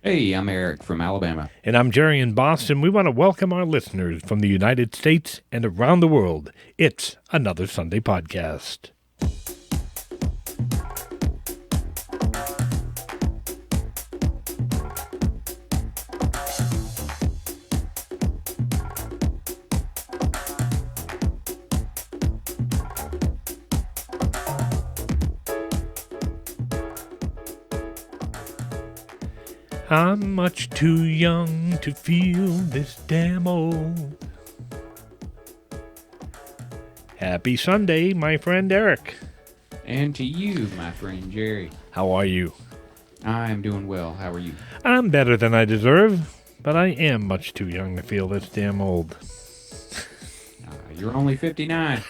Hey, I'm Eric from Alabama. And I'm Gerry in Boston. We want to welcome our listeners from the United States and around the world. It's another Sunday podcast. I'm much too young to feel this damn old. Happy Sunday, my friend Eric. And to you, my friend Jerry. How are you? I am doing well. How are you? I'm better than I deserve, but I am much too young to feel this damn old. You're only 59.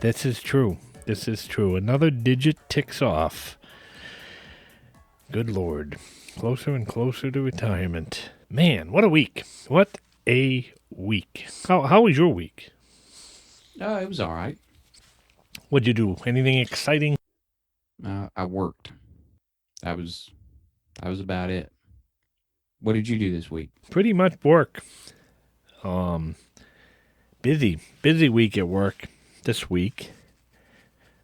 This is true. This is true. Another digit ticks off. Good Lord. Closer and closer to retirement. Man, what a week. What a week. How was your week? It was all right. What'd you do? Anything exciting? I worked. That was that was about it. What did you do this week? Pretty much work. Um, busy week at work this week.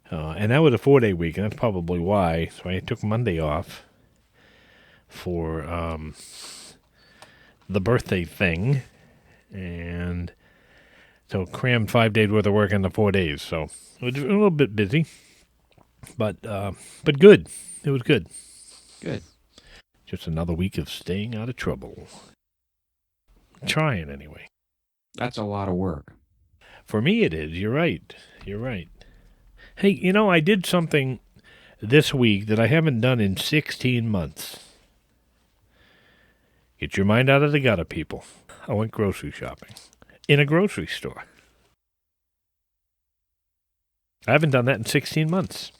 And that was a 4-day week, and that's probably why. So I took Monday off for the birthday thing, and so crammed 5 days worth of work into 4 days. So it was a little bit busy, but good. It was good. Good. Just another week of staying out of trouble. Trying anyway. That's a lot of work. For me, it is. You're right. You're right. Hey, I did something this week that I haven't done in 16 months. Get your mind out of the gutter, people. I went grocery shopping in a grocery store. I haven't done that in 16 months.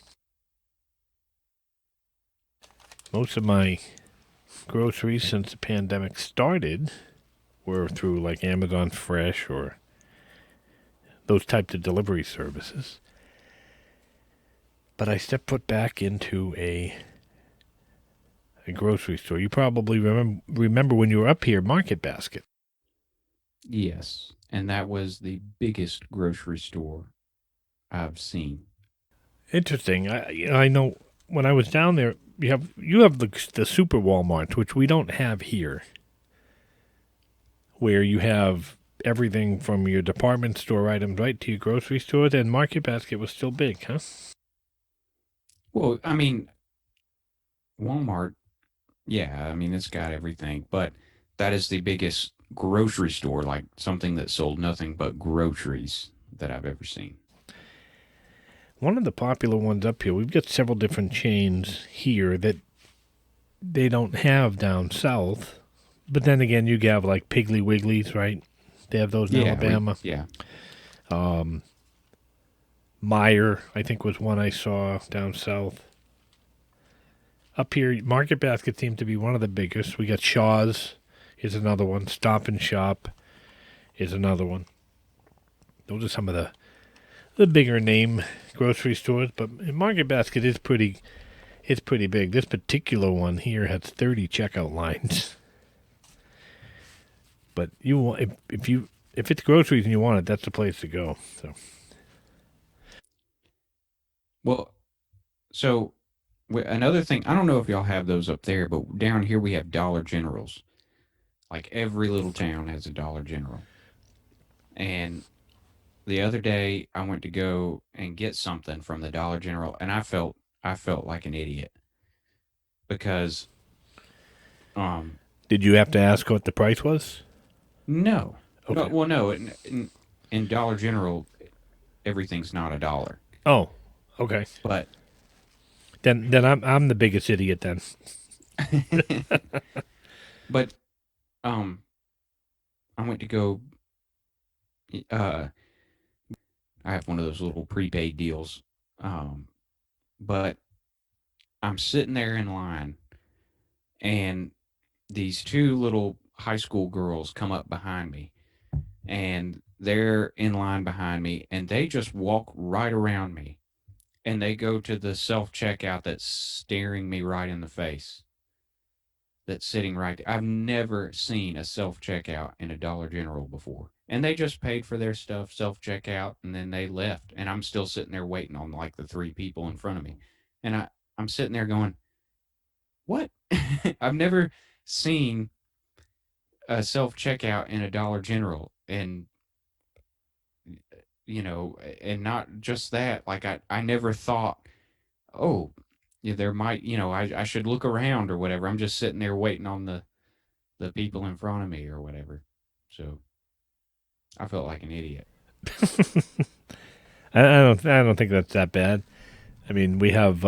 Most of my groceries since the pandemic started were through like Amazon Fresh or those types of delivery services. But I stepped foot back into a grocery store. You probably remember when you were up here, Market Basket. Yes. And that was the biggest grocery store I've seen. Interesting. I know when I was down there, you have the super Walmarts, which we don't have here, where you have everything from your department store items right to your grocery store. Then Market Basket was still big, huh? Well, I mean, Walmart, yeah, I mean, it's got everything, but that is the biggest grocery store, like something that sold nothing but groceries that I've ever seen. One of the popular ones up here, we've got several different chains here that they don't have down south. But then again, you have like Piggly Wigglies, right? They have those in Alabama. Yeah. Um, Meyer, I think, was one I saw down south. Up here, Market Basket seemed to be one of the biggest. We got Shaw's is another one. Stop and Shop is another one. Those are some of the bigger name grocery stores, but Market Basket is pretty big. This particular one here has 30 checkout lines. But you want if it's groceries and you want it, that's the place to go. So Well, so another thing, I don't know if y'all have those up there, but down here we have Dollar Generals. Like every little town has a Dollar General. And the other day I went to go and get something from the Dollar General and I felt like an idiot because um did you have to ask what the price was? no. No, Okay. well no, in Dollar General everything's not a dollar. Oh, okay. But Then I'm the biggest idiot then. but um I went to go uh I have one of those little prepaid deals. Um, but I'm sitting there in line, and these two little high school girls come up behind me, and they're in line behind me, and they just walk right around me, and they go to the self checkout that's staring me right in the face. that's sitting right there. I've never seen a self checkout in a Dollar General before. And they just paid for their stuff, self checkout, and then they left. And I'm still sitting there waiting on like the three people in front of me. And I'm sitting there going, what? I've never seen a self checkout in a Dollar General. And, and not just that, like I never thought, oh, yeah, there might, I should look around or whatever. I'm just sitting there waiting on the people in front of me or whatever. So I felt like an idiot. I don't think that's that bad. I mean, we have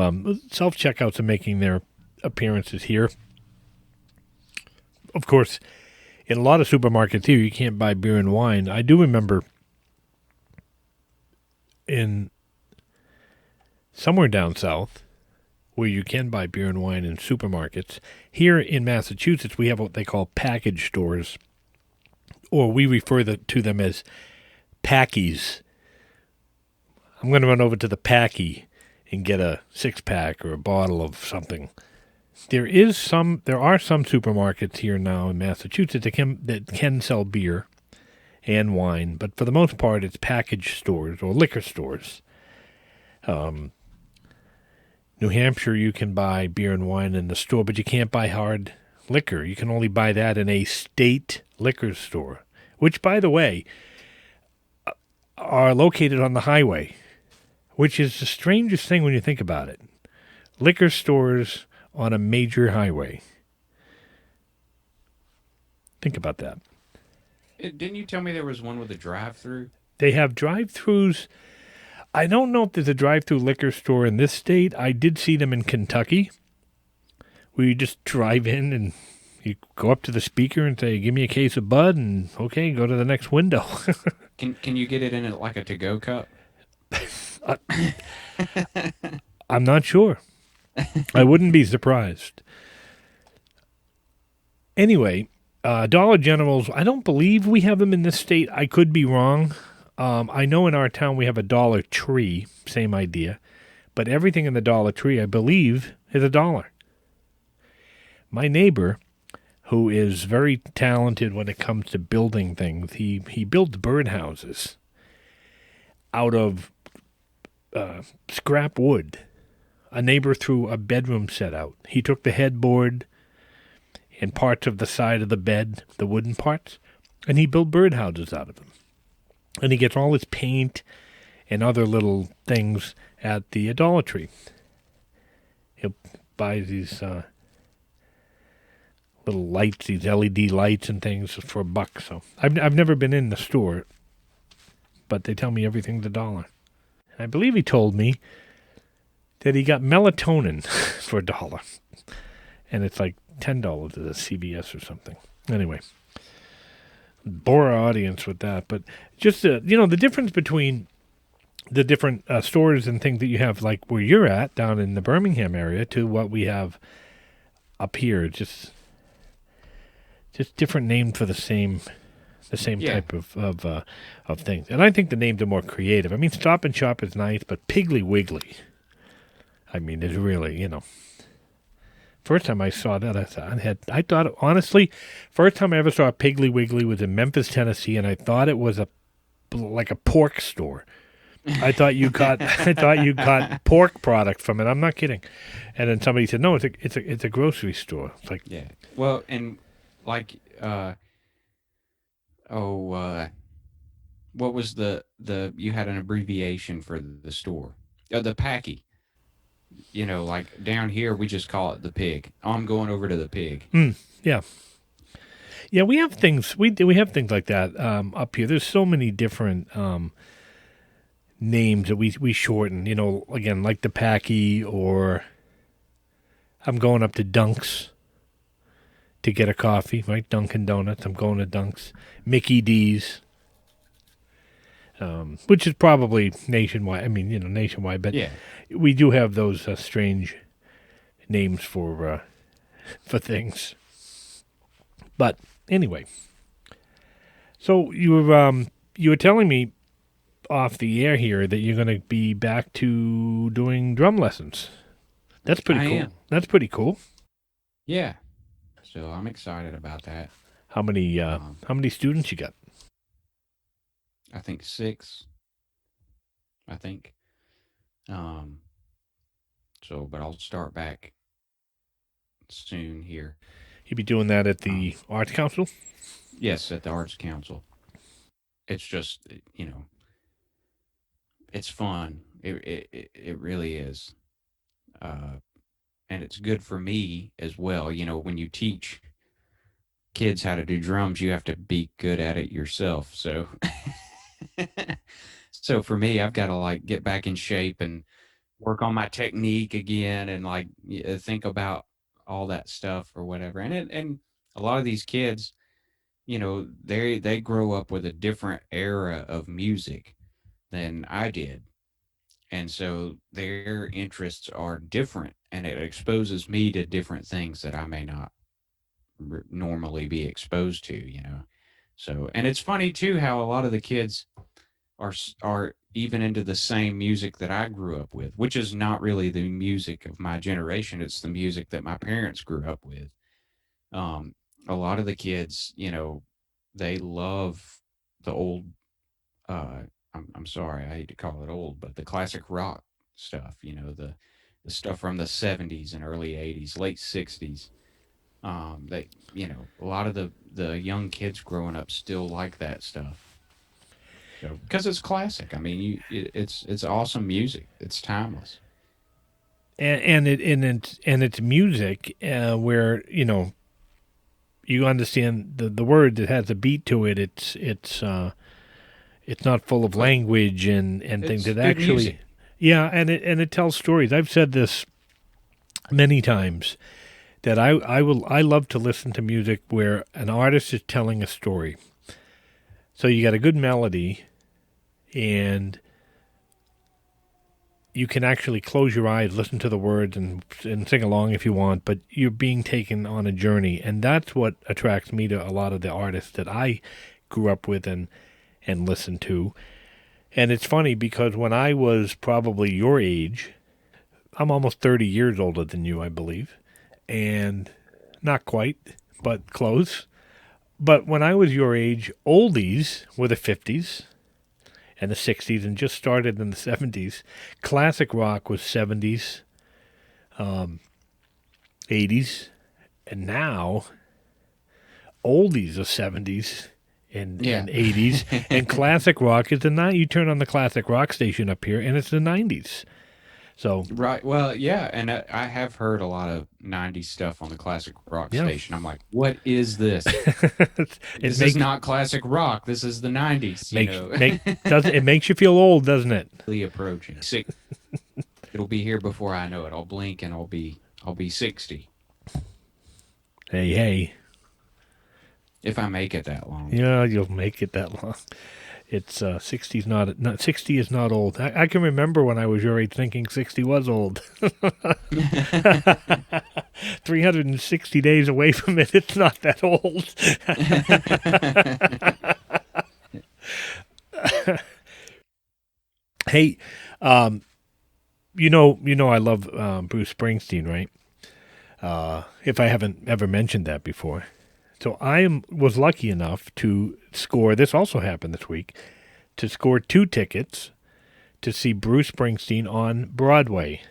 self checkouts are making their appearances here. Of course, in a lot of supermarkets here, you can't buy beer and wine. I do remember in somewhere down south where you can buy beer and wine in supermarkets. Here in Massachusetts, we have what they call package stores, or we refer to them as packies. I'm going to run over to the packy and get a 6-pack or a bottle of something. There are some supermarkets here now in Massachusetts that can sell beer and wine, but for the most part, it's package stores or liquor stores. New Hampshire, you can buy beer and wine in the store, but you can't buy hard liquor. You can only buy that in a state liquor store, which, by the way, are located on the highway, which is the strangest thing when you think about it. Liquor stores on a major highway. Think about that. Didn't you tell me there was one with a drive-through? They have drive-thrus. I don't know if there's a drive-through liquor store in this state. I did see them in Kentucky, where you just drive in and you go up to the speaker and say, "Give me a case of Bud," and okay, go to the next window. Can you get it in like a to-go cup? I'm not sure. I wouldn't be surprised. Anyway, Dollar Generals, I don't believe we have them in this state. I could be wrong. I know in our town we have a Dollar Tree, same idea. But everything in the Dollar Tree, I believe, is $1. My neighbor, who is very talented when it comes to building things, he builds birdhouses out of scrap wood. A neighbor threw a bedroom set out. He took the headboard and parts of the side of the bed, the wooden parts, and he built birdhouses out of them. And he gets all his paint and other little things at the Dollar Tree. He'll buy these little lights, these LED lights and things for $1. So I've never been in the store, but they tell me everything's $1. And I believe he told me that he got melatonin for $1, and it's like $10 at a CVS or something. Anyway, bore our audience with that, but just the difference between the different stores and things that you have, like where you're at down in the Birmingham area, to what we have up here, just different names for the same Yeah. type of things. And I think the names are more creative. I mean, Stop and Shop is nice, but Piggly Wiggly, I mean, is really, first time I saw that, I thought, honestly, first time I ever saw a Piggly Wiggly was in Memphis, Tennessee, and I thought it was like a pork store. I thought you got pork product from it. I'm not kidding. And then somebody said, "No, it's a grocery store." It's like, Yeah. Well, and like what was the you had an abbreviation for the store? The Packy. Like down here we just call it the pig. Oh, I'm going over to the pig. yeah, yeah. We have things. We have things like that up here. There's so many different names that we shorten. Again, like the Packy, or I'm going up to Dunk's to get a coffee, right? Dunkin' Donuts. I'm going to Dunk's. Mickey D's, which is probably nationwide. I mean, nationwide, but Yeah. we do have those strange names for things. But anyway, so you were telling me off the air here that you're going to be back to doing drum lessons. That's pretty I cool. am. That's pretty cool. Yeah. So I'm excited about that. How many Um, how many students you got? I think six. I think. Um, so, but I'll start back soon here. You be doing that at Um, the Arts Council? yes, at the Arts Council. It's just, it's fun. It really is. Uh, and it's good for me as well. When you teach kids how to do drums, you have to be good at it yourself. So, so for me, I've got to like get back in shape and work on my technique again, and like think about all that stuff or whatever. And a lot of these kids, they grow up with a different era of music than I did. And so their interests are different, and it exposes me to different things that I may not normally be exposed to. So, and it's funny too how a lot of the kids are even into the same music that I grew up with, which is not really the music of my generation. It's the music that my parents grew up with. Um, a lot of the kids, they love the old. I'm sorry, I hate to call it old, but the classic rock stuff. The stuff from the '70s and early '80s, late '60s. They, a lot of the young kids growing up still like that stuff. So, because it's classic. I mean, it's awesome music. It's timeless. And it's music where you understand the word that has a beat to it. It's not full of But language and things. it's It good actually, music. yeah, and it tells stories. I've said this many times that I love to listen to music where an artist is telling a story. So you got a good melody, and you can actually close your eyes, listen to the words, and sing along if you want. But you're being taken on a journey, and that's what attracts me to a lot of the artists that I grew up with and listened to. And it's funny because when I was probably your age, I'm almost 30 years older than you, I believe, and not quite, but close. But when I was your age, oldies were the 50s and the 60s and just started in the 70s. Classic rock was 70s, 80s, and now oldies are 70s Yeah. and 80s, and classic rock is the night. You turn on the classic rock station up here, and it's the 90s. So, Right. Well, yeah, and I have heard a lot of '90s stuff on the classic rock yeah, station. I'm like, what is this? it This is makes not classic rock. This is the '90s. makes make does it makes you feel old, doesn't it? Approaching. It'll be here before I know it. I'll blink and I'll be 60 Hey, hey, if I make it that long. yeah, you'll make it that long. It's 60's not 60 is not old. I can remember when I was your age thinking 60 was old. 360 days away from it, it's not that old. Hey, um, you know, I love Bruce Springsteen, right? If I haven't ever mentioned that before, so was lucky enough to score. This also happened this week to score two tickets to see Bruce Springsteen on Broadway.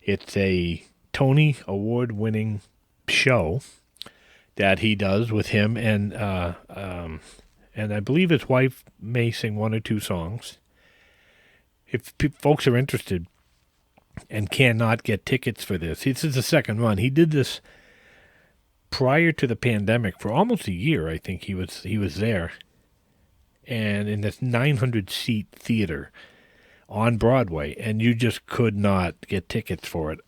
It's a Tony Award-winning show that he does with him and I believe his wife may sing one or two songs. If folks are interested and cannot get tickets for this is the second run. He did this prior to the pandemic for almost a year. I think he was there, and in this 900 seat theater on Broadway, and you just could not get tickets for it.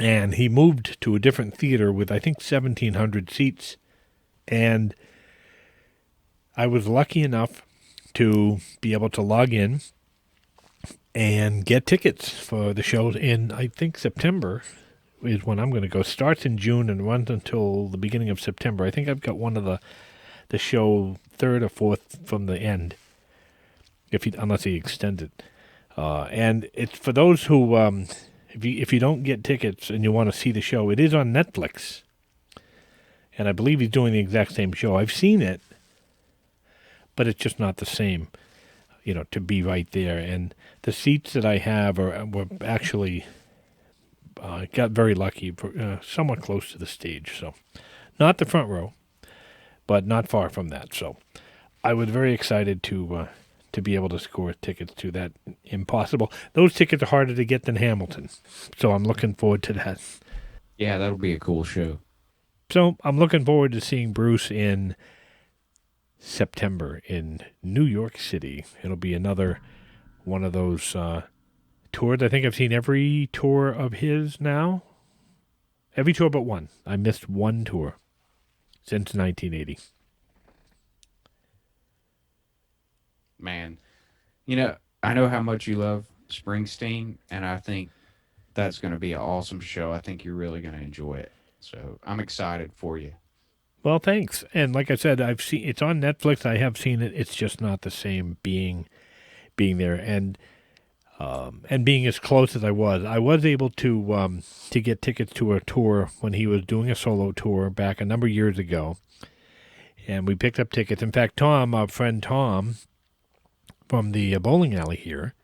And he moved to a different theater with I think 1,700 seats, and I was lucky enough to be able to log in and get tickets for the shows in, I think, September is when I'm going to go. Starts in June and runs until the beginning of September. I think I've got one of the show third or fourth from the end, unless he extends it. And it's for those who, if you don't get tickets and you want to see the show, it is on Netflix. And I believe he's doing the exact same show. I've seen it, but it's just not the same, to be right there. And the seats that I have were actually got very lucky, somewhat close to the stage. So not the front row, but not far from that. So I was very excited to be able to score tickets to that impossible. Those tickets are harder to get than Hamilton, so I'm looking forward to that. Yeah, that'll be a cool show. So I'm looking forward to seeing Bruce in September in New York City. It'll be another one of those tours. I think I've seen every tour of his now. Every tour but one. I missed one tour since 1980. Man, I know how much you love Springsteen, and I think that's going to be an awesome show. I think you're really going to enjoy it. So I'm excited for you. Well, thanks. And like I said, I've seen it's on Netflix. I have seen it. It's just not the same being there and being as close as I was. I was able to get tickets to a tour when he was doing a solo tour back a number of years ago, and we picked up tickets. In fact, Tom, our friend Tom from the bowling alley here,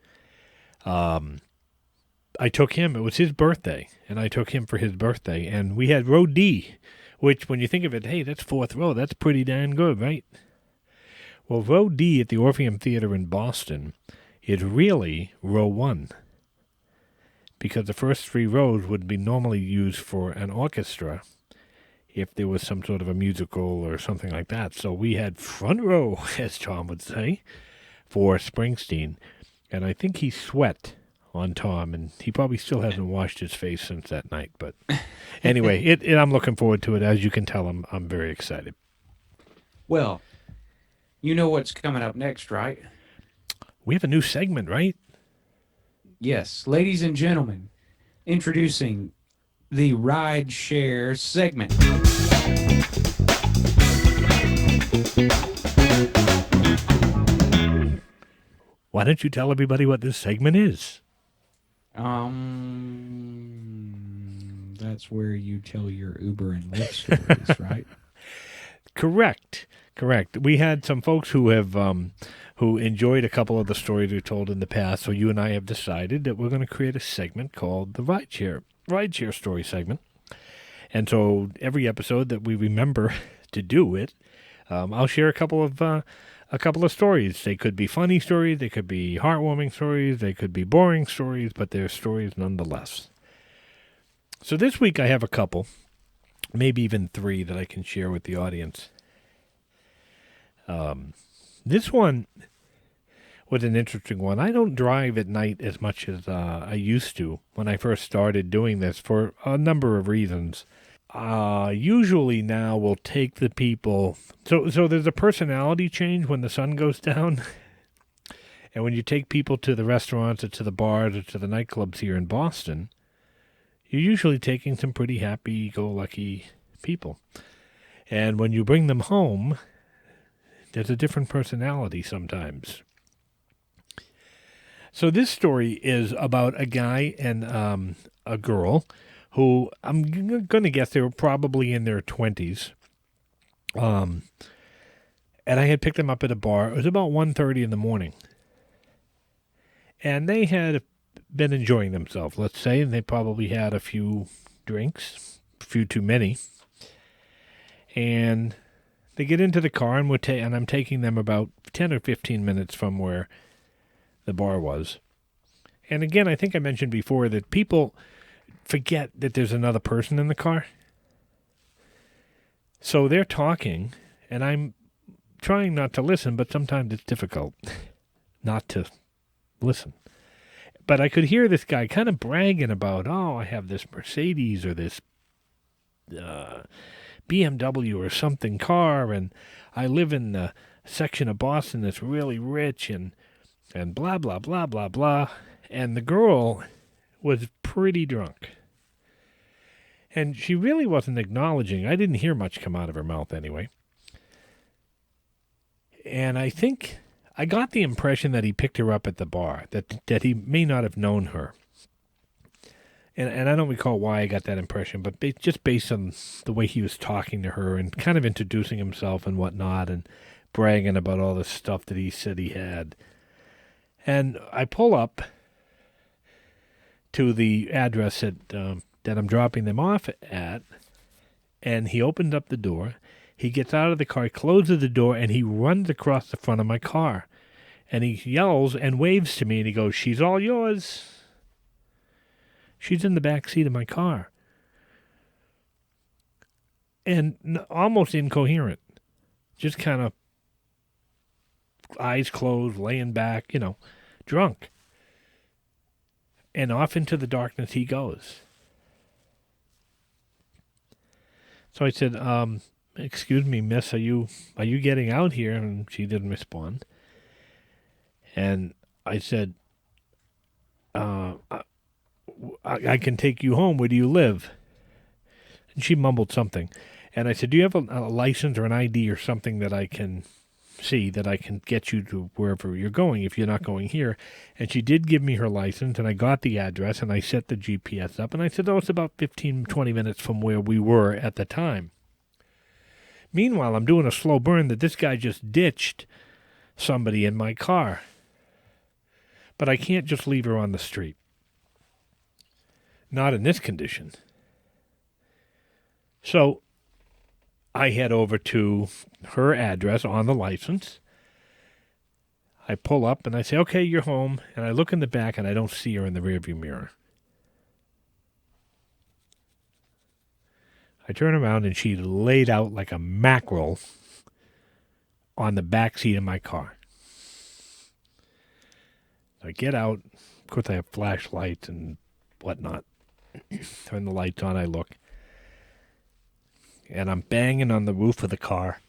I took him. It was his birthday, and I took him for his birthday, and we had row D, which, when you think of it, hey, that's fourth row. That's pretty damn good, right? Well, row D at the Orpheum Theater in Boston is really row 1, because the first 3 rows would be normally used for an orchestra if there was some sort of a musical or something like that. So we had front row, as Tom would say, for Springsteen, and I think he sweat on Tom, and he probably still hasn't washed his face since that night. But anyway, I'm looking forward to it. As you can tell, I'm very excited. Well, you know what's coming up next, right? We have a new segment, right? Yes, ladies and gentlemen, introducing the ride share segment. Why don't you tell everybody what this segment is? That's where you tell your Uber and Lyft stories, right? Correct. We had some folks who enjoyed a couple of the stories we told in the past. So you and I have decided that we're going to create a segment called the rideshare story segment. And so every episode that we remember to do it, I'll share a couple of stories. They could be funny stories, they could be heartwarming stories, they could be boring stories, but they're stories nonetheless. So this week I have a couple, maybe even 3 that I can share with the audience. This one was an interesting one. I don't drive at night as much as I used to when I first started doing this for a number of reasons. Usually now we'll take the people. So there's a personality change when the sun goes down. And when you take people to the restaurants or to the bars or to the nightclubs here in Boston, you're usually taking some pretty happy-go-lucky people. And when you bring them home, there's a different personality sometimes. So this story is about a guy and a girl who I'm going to guess they were probably in their 20s. And I had picked them up at a bar. It was about 1:30 in the morning. And they had been enjoying themselves, let's say, and they probably had a few drinks, a few too many. And they get into the car, and and I'm taking them about 10 or 15 minutes from where the bar was. And again, I think I mentioned before that people forget that there's another person in the car. So they're talking, and I'm trying not to listen, but sometimes it's difficult not to listen. But I could hear this guy kind of bragging about, oh, I have this Mercedes or this BMW or something car, and I live in the section of Boston that's really rich, and blah, blah, blah, blah, blah. And the girl was pretty drunk. And she really wasn't acknowledging. I didn't hear much come out of her mouth anyway. And I think I got the impression that he picked her up at the bar, that he may not have known her. And I don't recall why I got that impression, but just based on the way he was talking to her and kind of introducing himself and whatnot and bragging about all the stuff that he said he had. And I pull up to the address that I'm dropping them off at, and he opened up the door. He gets out of the car, closes the door, and he runs across the front of my car. And he yells and waves to me, and he goes, "She's all yours." She's in the back seat of my car. And almost incoherent. Just kind of eyes closed, laying back, drunk. And off into the darkness he goes. So I said, "Excuse me, miss, are you getting out here?" And she didn't respond. And I said, I can take you home. Where do you live?" And she mumbled something. And I said, "Do you have a license or an ID or something that I can see, that I can get you to wherever you're going if you're not going here?" And she did give me her license, and I got the address, and I set the GPS up. And I said, "Oh, it's about 15, 20 minutes from where we were at the time." Meanwhile, I'm doing a slow burn that this guy just ditched somebody in my car. But I can't just leave her on the street. Not in this condition. So I head over to her address on the license. I pull up and I say, "Okay, you're home." And I look in the back and I don't see her in the rearview mirror. I turn around and she's laid out like a mackerel on the back seat of my car. So I get out. Of course, I have flashlights and whatnot. Turn the lights on, I look. And I'm banging on the roof of the car.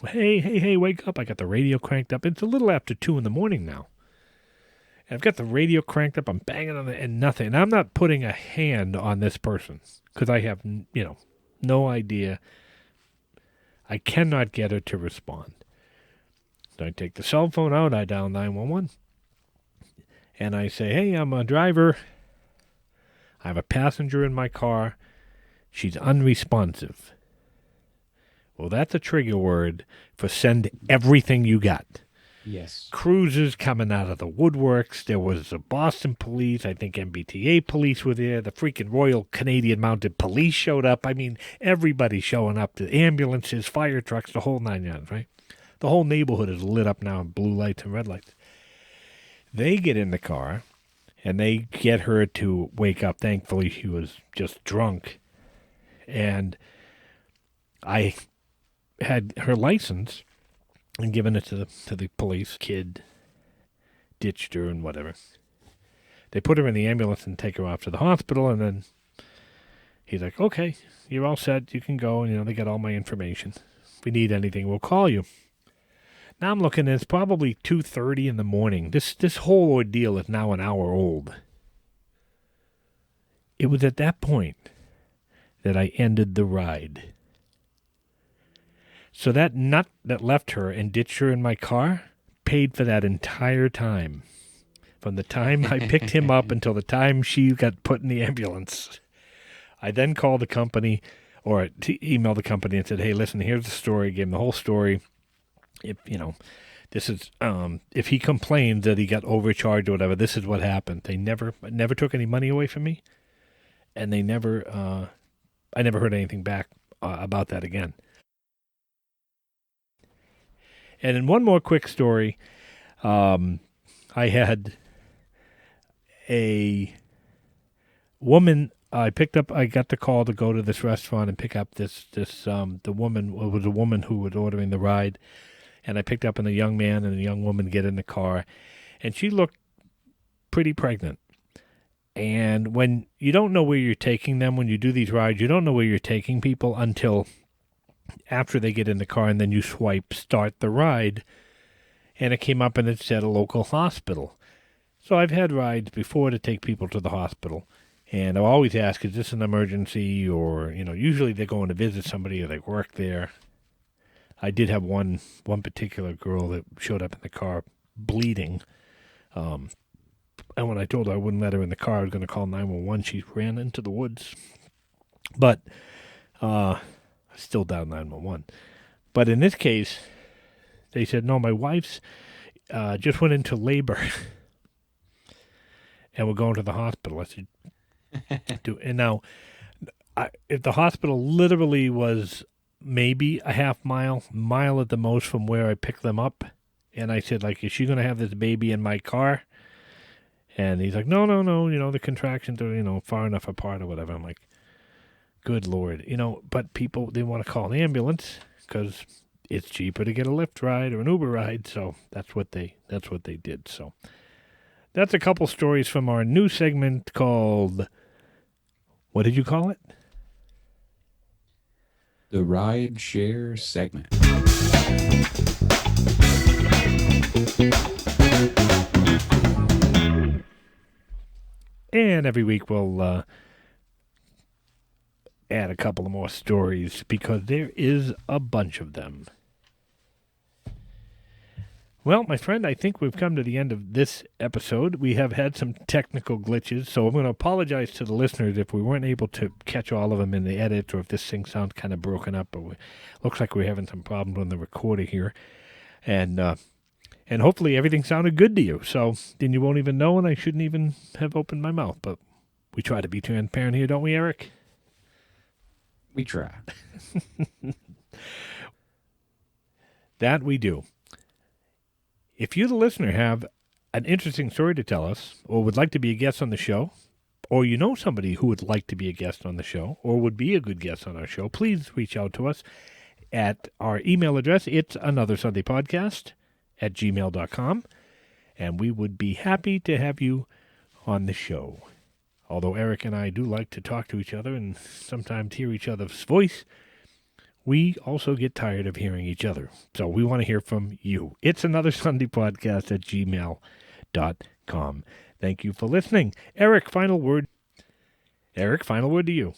Hey, wake up. I got the radio cranked up. It's a little after 2 in the morning now. And I've got the radio cranked up. I'm banging on it and nothing. And I'm not putting a hand on this person because I have, no idea. I cannot get her to respond. So I take the cell phone out. I dial 911. And I say, "Hey, I'm a driver. I have a passenger in my car. She's unresponsive." Well, that's a trigger word for send everything you got. Yes. Cruisers coming out of the woodworks. There was the Boston police. I think MBTA police were there. The freaking Royal Canadian Mounted Police showed up. I mean, everybody showing up. The ambulances, fire trucks, the whole 9 yards, right? The whole neighborhood is lit up now in blue lights and red lights. They get in the car, and they get her to wake up. Thankfully, she was just drunk. And I had her license and given it to the police. Kid ditched her and whatever. They put her in the ambulance and take her off to the hospital, and then he's like, "Okay, you're all set. You can go." And, they got all my information. If we need anything, we'll call you. Now I'm looking, and it's probably 2:30 in the morning. This whole ordeal is now an hour old. It was at that point that I ended the ride. So that nut that left her and ditched her in my car paid for that entire time. From the time I picked him up until the time she got put in the ambulance. I then called the company or emailed the company and said, "Hey, listen, here's the story." Gave him the whole story. If, this is, if he complains that he got overcharged or whatever, this is what happened. They never took any money away from me. And I never heard anything back about that again. And in one more quick story, I had a woman. I got the call to go to this restaurant and pick up the woman. It was a woman who was ordering the ride, and I picked up a young man and a young woman get in the car, and she looked pretty pregnant. And when you don't know where you're taking them, when you do these rides, you don't know where you're taking people until after they get in the car, and then you swipe start the ride, and it came up and it said a local hospital. So I've had rides before to take people to the hospital, and I always ask, is this an emergency? Or, usually they're going to visit somebody or they work there. I did have one particular girl that showed up in the car bleeding. And when I told her I wouldn't let her in the car, I was going to call 911, she ran into the woods. But still down 911. But in this case, they said, no, my wife's just went into labor and we're going to the hospital. I said, and now, if the hospital literally was maybe a half mile at the most from where I picked them up, and I said, like, is she going to have this baby in my car? And he's like, no, the contractions are, far enough apart or whatever. I'm like, good Lord. But people, they want to call an ambulance because it's cheaper to get a Lyft ride or an Uber ride. So that's what they did. So that's a couple stories from our new segment called, what did you call it? The ride share segment. And every week we'll add a couple of more stories because there is a bunch of them. Well, my friend, I think we've come to the end of this episode. We have had some technical glitches, so I'm going to apologize to the listeners if we weren't able to catch all of them in the edit or if this thing sounds kind of broken up. But looks like we're having some problems on the recorder here. And hopefully everything sounded good to you. So then you won't even know, and I shouldn't even have opened my mouth. But we try to be transparent here, don't we, Eric? We try. That we do. If you, the listener, have an interesting story to tell us, or would like to be a guest on the show, or you know somebody who would like to be a guest on the show, or would be a good guest on our show, please reach out to us at our email address. It's anothersunday.podcast@gmail.com, and we would be happy to have you on the show. Although Eric and I do like to talk to each other and sometimes hear each other's voice, we also get tired of hearing each other. So we want to hear from you. It's another Sunday podcast at gmail.com. Thank you for listening. Eric, final word. Eric, final word to you.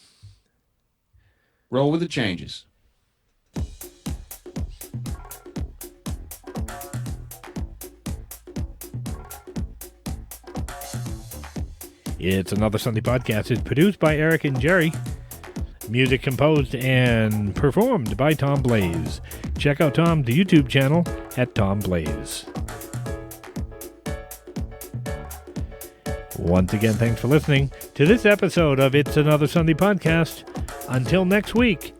Roll with the changes. It's Another Sunday Podcast. It's produced by Erich and Gerry. Music composed and performed by Tom Blaze. Check out Tom's YouTube channel at Tom Blaze. Once again, thanks for listening to this episode of It's Another Sunday Podcast. Until next week,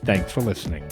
thanks for listening.